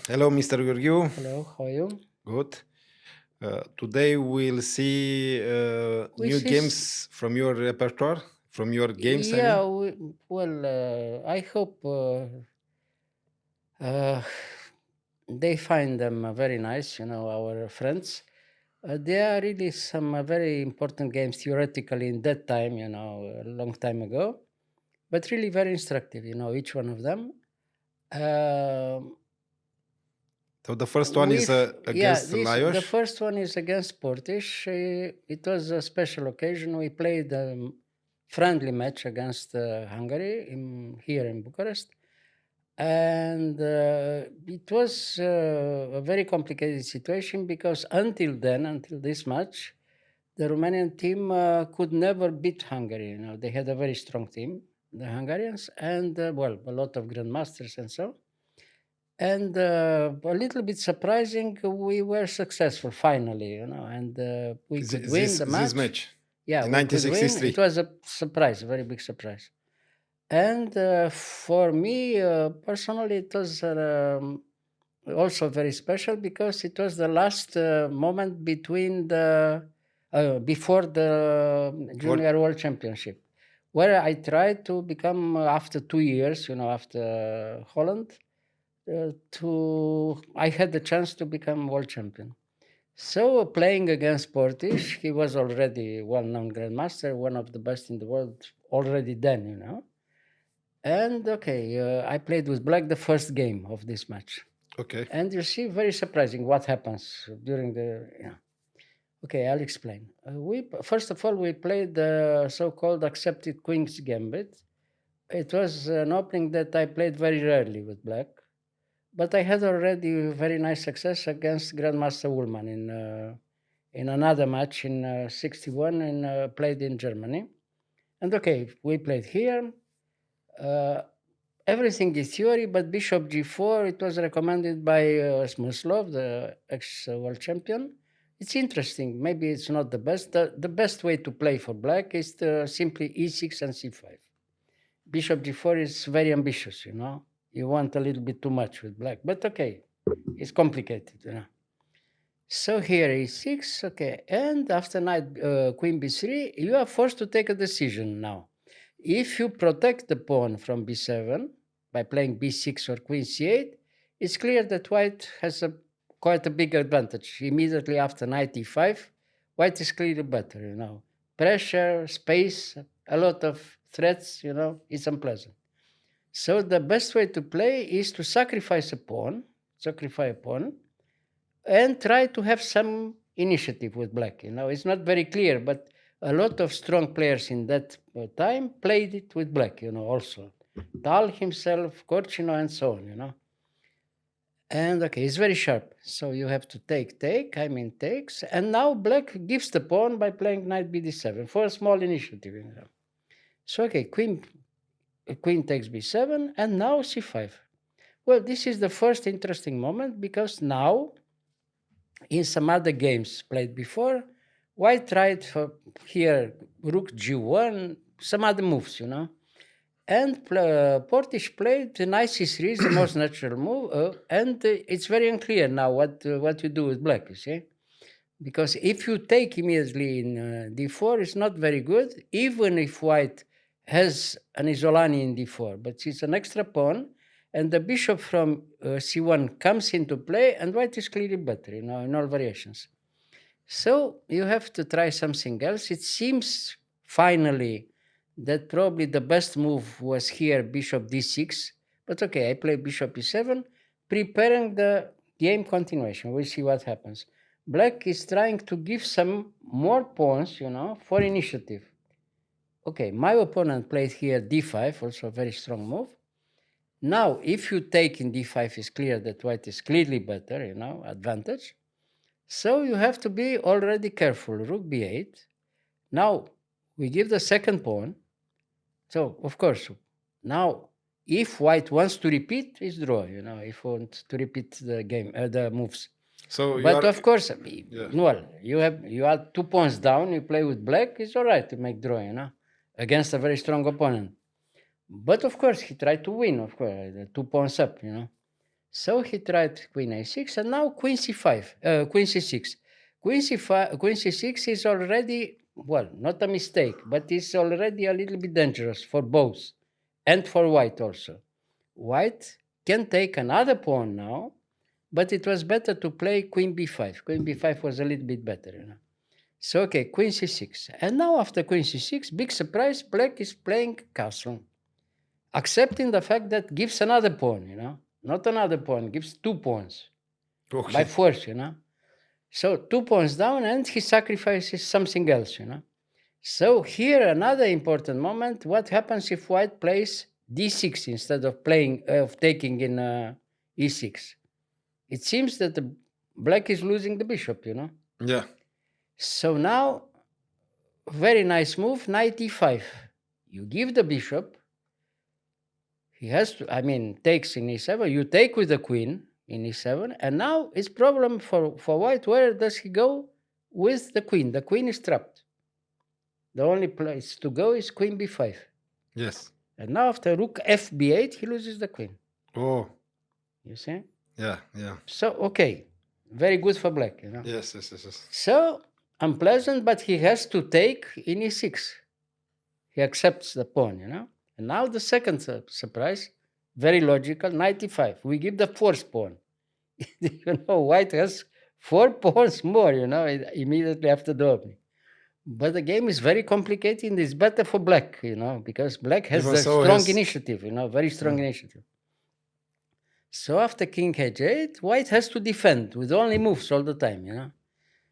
Hello, Mr. Gheorghiu. Hello, how are you? Good. Today we'll see new Which is, games from your repertoire, from your games, I yeah, mean. I hope uh, they find them very nice, our friends. There are really some very important games theoretically in that time, a long time ago, but really very instructive, each one of them. Um So the first one is against the Lajos. first one is against Portisch. It was a special occasion. We played a friendly match against Hungary here in Bucharest, and it was a very complicated situation because until this match, the Romanian team could never beat Hungary. They had a very strong team, the Hungarians, and a lot of grandmasters and so. And a little bit surprising, we were successful finally, and we could win the This match. match Yeah, in we could win. It 1963. was a surprise, a very big surprise. And for me personally, it was also very special because it was the last moment before the What? Junior World Championship, where I tried to become after 2 years, after Holland to I had the chance to become world champion. So playing against Portish, he was already well-known grandmaster, one of the best in the world already then. And okay, I played with Black the first game of this match, Okay. and you see, very surprising what happens during the. Okay, I'll explain. We first of all we played the so-called accepted Queen's Gambit. It was an opening that I played very rarely with Black. But I had already very nice success against Grandmaster Ullman in another match in '61 and played in Germany. And okay, we played here. Uh, Everything is theory, but Bishop G4, it was recommended by Smyslov, the ex-world champion. It's interesting. Maybe it's not the best. The best way to play for black is to simply E6 and C5. Bishop G4 is very ambitious. You want a little bit too much with black, but okay, it's complicated. So here E6, okay, and after knight queen B3, you are forced to take a decision now. If you protect the pawn from B7 by playing B6 or queen C8, it's clear that white has quite a big advantage. Immediately after knight E5, white is clearly better. Pressure, space, a lot of threats, it's unpleasant. So the best way to play is to sacrifice a pawn, and try to have some initiative with black. It's not very clear, but a lot of strong players in that time played it with black. Also Tal himself, Korchino, and so on. And okay, it's very sharp. So you have to take. I mean takes, and now black gives the pawn by playing knight bd7 for a small initiative. So okay, queen takes b7, and now c5. Well, this is the first interesting moment because now in some other games played before, White tried for here Rook G1, some other moves. And Portish played the knight C3 is the most natural move, and it's very unclear now what you do with black. You see, because if you take immediately in D4, it's not very good, even if White has an Isolani in D4, but it's an extra pawn, and the bishop from C1 comes into play, and White is clearly better, in all variations. So you have to try something else. It seems finally that probably the best move was here bishop d6, but okay, I play bishop e7, preparing the game continuation. We'll see what happens. Black is trying to give some more pawns, for initiative. Okay, my opponent played here d5, also a very strong move. Now, if you take in d5, it's clear that white is clearly better, advantage. So you have to be already careful. Rook b8. Now we give the second pawn. So of course, now if white wants to repeat, it's draw. If wants to repeat the game, the moves. So you But are. of course, Yeah. well, you are 2 pawns down. You play with black. It's all right to make draw. Against a very strong opponent. But of course, he tried to win. Of course, the 2 pawns up. So he tried queen a6, and now queen c5, queen c6. Queen c6 is already, well, not a mistake, but it's already a little bit dangerous for both, and for white also. White can take another pawn now, but it was better to play queen b5. Queen b5 was a little bit better, you know. So, okay, queen c6. And now after queen c6, big surprise, black is playing castle, accepting the fact that gives another pawn, you know. Not another pawn, gives 2 pawns by force, you know. So 2 pawns down, and he sacrifices something else, you know. So here another important moment. What happens if white plays d6 instead of taking in e6? It seems that the black is losing the bishop, you know. Yeah. So now, very nice move, knight e5. You give the bishop. He has to, I mean, takes in e7. You take with the queen in e7. And now it's problem for white. Where does he go with the queen? The queen is trapped. The only place to go is queen b5. Yes. And now after rook fb8, he loses the queen. Oh. You see? Yeah, yeah. So, okay. Very good for black, you know? Yes. So, unpleasant, but he has to take in e6. He accepts the pawn, you know? And now the second surprise, very logical, knight e5. We give the fourth pawn. You know, white has 4 pawns more, you know, immediately after the opening. But the game is very complicated, and it's better for black, you know, because black has strong initiative, you know, very strong initiative. So after king h8, white has to defend with only moves all the time, you know.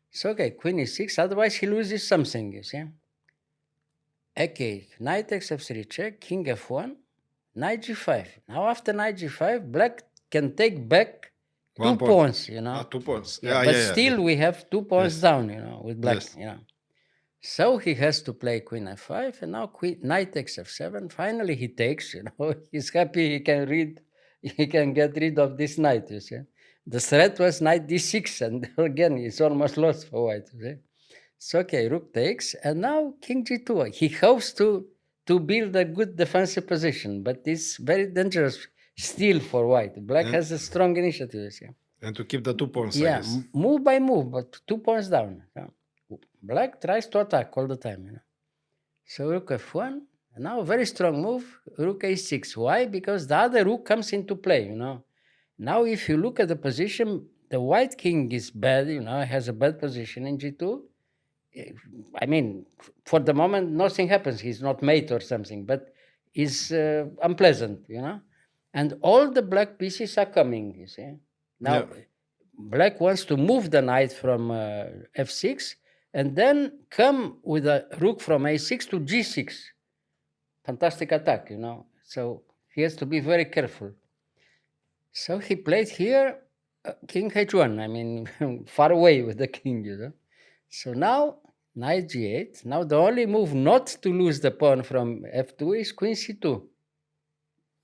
So, okay, queen e6, otherwise he loses something, you see. Okay, knight f3 check, king f1, knight g5. Now after knight g5, black can take back 2 pawns, you know. 2 pawns. Yeah, but still we have 2 pawns down, you know, with black, you know. So he has to play queen f5, and now knight takes f7. Finally he takes, you know. He's happy he can get rid of this knight, you see. The threat was knight d6, and again it's almost lost for white, you see. So, okay, rook takes, and now king g2. He hopes to build a good defensive position, but it's very dangerous still for white. Black has a strong initiative, you see. And to keep the 2 pawns, yeah, move by move, but 2 pawns down. You know. Black tries to attack all the time, you know. So rook f1, and now very strong move, rook a6. Why? Because the other rook comes into play, you know. Now if you look at the position, the white king is bad, you know, has a bad position in g2. I mean, for the moment, nothing happens. He's not mate or something, but is unpleasant, you know. And all the black pieces are coming, you see. Now, black wants to move the knight from f6 and then come with a rook from a6 to g6. Fantastic attack, you know. So he has to be very careful. So he played here king h1. I mean, far away with the king, you know. So now, knight g8. Now the only move not to lose the pawn from f2 is queen c2.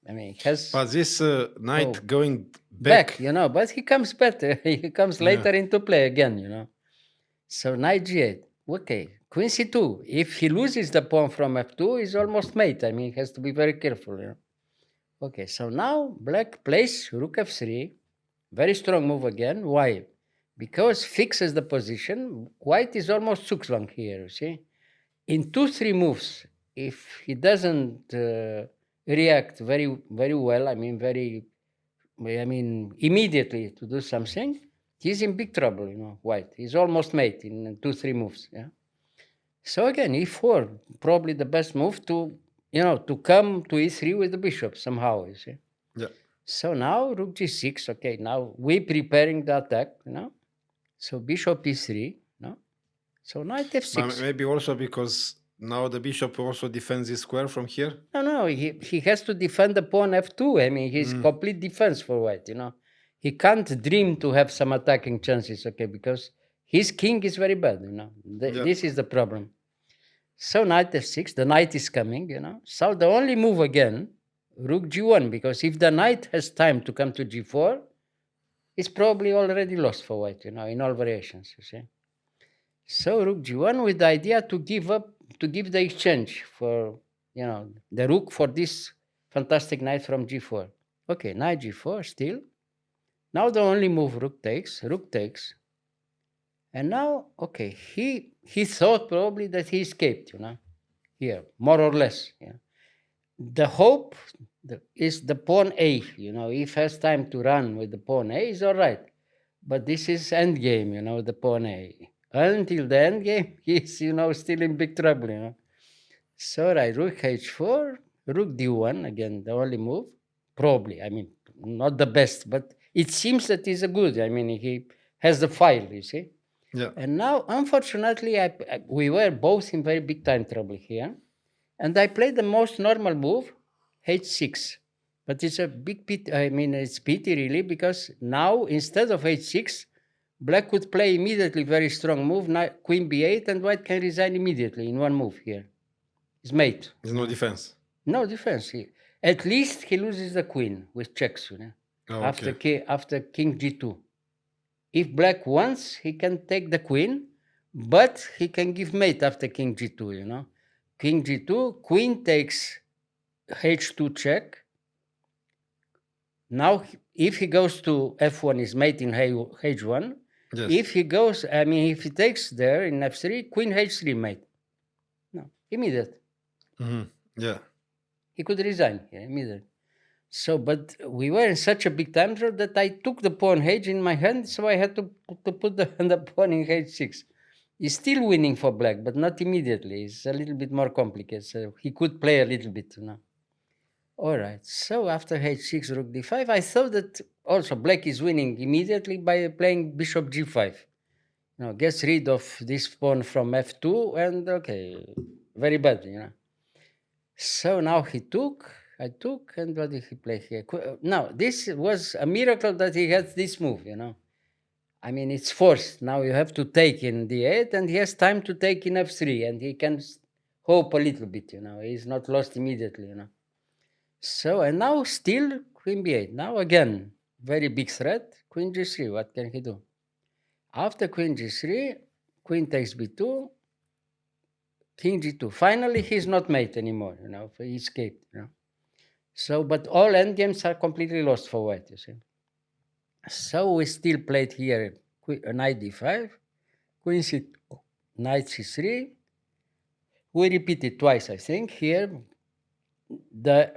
I mean, but this knight going back, you know, but he comes better. He comes later into play again, you know. So knight g8. Okay, queen c2. If he loses the pawn from f2, he's almost mate. I mean, he has to be very careful, you know. Okay, so now black plays rook f3. Very strong move again. Why? Because fixes the position. White is almost zugzwang here, you see. In 2-3 moves, if he doesn't react very well, I mean immediately to do something, he's in big trouble, you know, white. He's almost mate in 2-3 moves, yeah. So again, e4, probably the best move to, you know, to come to e3 with the bishop somehow, you see. Yeah. So now rook g6, okay, now we're preparing the attack, you know. So bishop e3, no? So knight f6. But maybe also because now the bishop also defends his square from here? No, he has to defend the pawn f2. I mean, he's complete defense for white, you know. He can't dream to have some attacking chances, okay, because his king is very bad, you know. This is the problem. So knight f6, the knight is coming, you know. So the only move again, rook g1, because if the knight has time to come to g4, it's probably already lost for white, you know, in all variations, you see. So rook g1 with the idea to give the exchange for, you know, the rook for this fantastic knight from g4. Okay, knight g4 still. Now the only move rook takes, and now okay, he thought probably that he escaped, here more or less. The hope is the pawn A. If has time to run with the pawn A, is all right. But this is end game, the pawn A. Until the end game, he's still in big trouble. So right, rook h4, rook d1 again, the only move. Probably, I mean, not the best, but it seems that he's a good. I mean, he has the file, you see. Yeah. And now, unfortunately, we were both in very big time trouble here. And I played the most normal move, h6. But it's a big pity. I mean, it's pity really, because now instead of h6, black could play immediately very strong move, queen b8, and white can resign immediately in one move here. His mate. There's no defense. No defense. At least he loses the queen with checks, Oh, after okay. after king g2. If black wants, he can take the queen, but he can give mate after king g2, King g2, queen takes h2 check. Now, if he goes to f1, is mate in h1. Yes. If he goes, I mean, if he takes there in f3, queen h3 mate. No, immediate. Yeah. He could resign here immediately. So, but we were in such a big time draw that I took the pawn h in my hand, so I had to put the pawn in h6. He's still winning for black, but not immediately. It's a little bit more complicated. So he could play a little bit, All right. So after h6, rook d5, I thought that also black is winning immediately by playing bishop g5. Gets rid of this pawn from f2, and okay, very bad, So now I took, and what did he play here? Now, this was a miracle that he had this move, I mean, it's forced. Now you have to take in d8, and he has time to take in f3, and he can hope a little bit, He's not lost immediately, So, and now still queen b8. Now again, very big threat, queen g3. What can he do? After queen g3, queen takes b2, king g2. Finally, he's not mate anymore, he escaped, So, but all endgames are completely lost for white, you see. So we still played here knight d5, queen c2, knight c3. We repeated twice, I think. Here, the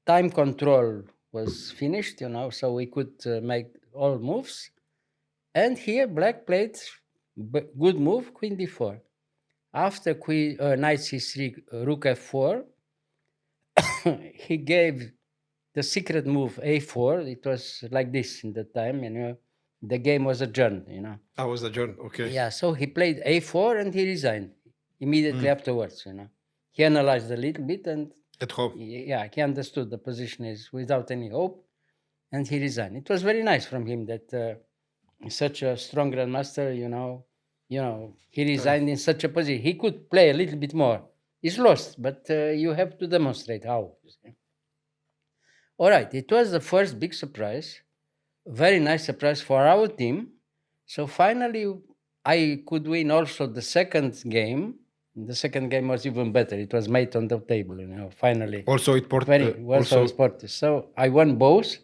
time control was finished, so we could make all moves. And here, black played good move, queen d4. After knight c3, rook f4, he gave the secret move a4. It was like this in the time, the game was adjourned, I was adjourned. Okay. Yeah, so he played a4 and he resigned immediately afterwards, He analyzed a little bit and At home. yeah, he understood the position is without any hope, and he resigned. It was very nice from him that such a strong grandmaster, he resigned in such a position. He could play a little bit more. He's lost, but you have to demonstrate how. All right, it was the first big surprise, very nice surprise for our team. So finally, I could win also the second game. The second game was even better. It was made on the table, finally. Also, it Also Portisch. So I won both.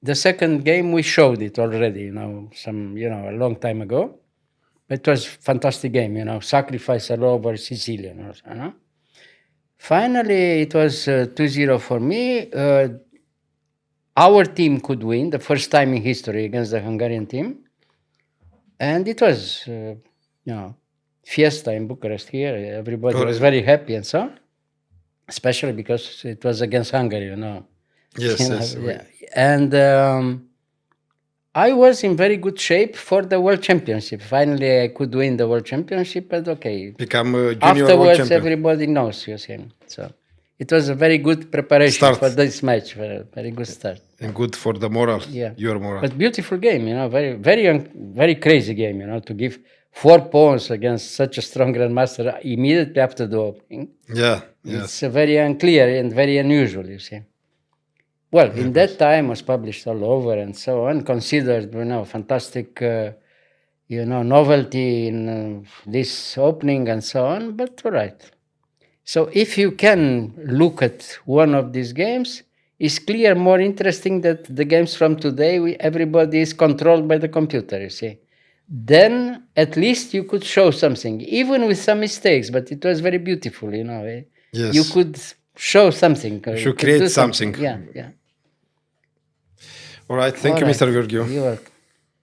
The second game, we showed it already, a long time ago. It was fantastic game, sacrifice all over Sicilian. Finally, it was 2-0 for me. Our team could win the first time in history against the Hungarian team. And it was, fiesta in Bucharest here. Everybody was very happy and so on, especially because it was against Hungary, Yes. Yeah. And I was in very good shape for the World Championship. Finally, I could win the World Championship, but okay. Become a junior Afterwards, world champion. everybody knows, you see. So it was a very good preparation for this match, very good start. And good for the moral, Yeah. your moral. But beautiful game, very, very crazy game, to give 4 pawns against such a strong grandmaster immediately after the opening. Yeah, It's very unclear and very unusual, you see. Well, in that time was published all over and so on, considered, fantastic, novelty in this opening and so on, but all right. So if you can look at one of these games, it's clear more interesting that the games from today, everybody is controlled by the computer, you see. Then at least you could show something, even with some mistakes, but it was very beautiful, you know. You Yes. could show something. You You should could create do something. Yeah, yeah. All right. Thank All you, right. Mr. Gheorghiu. You are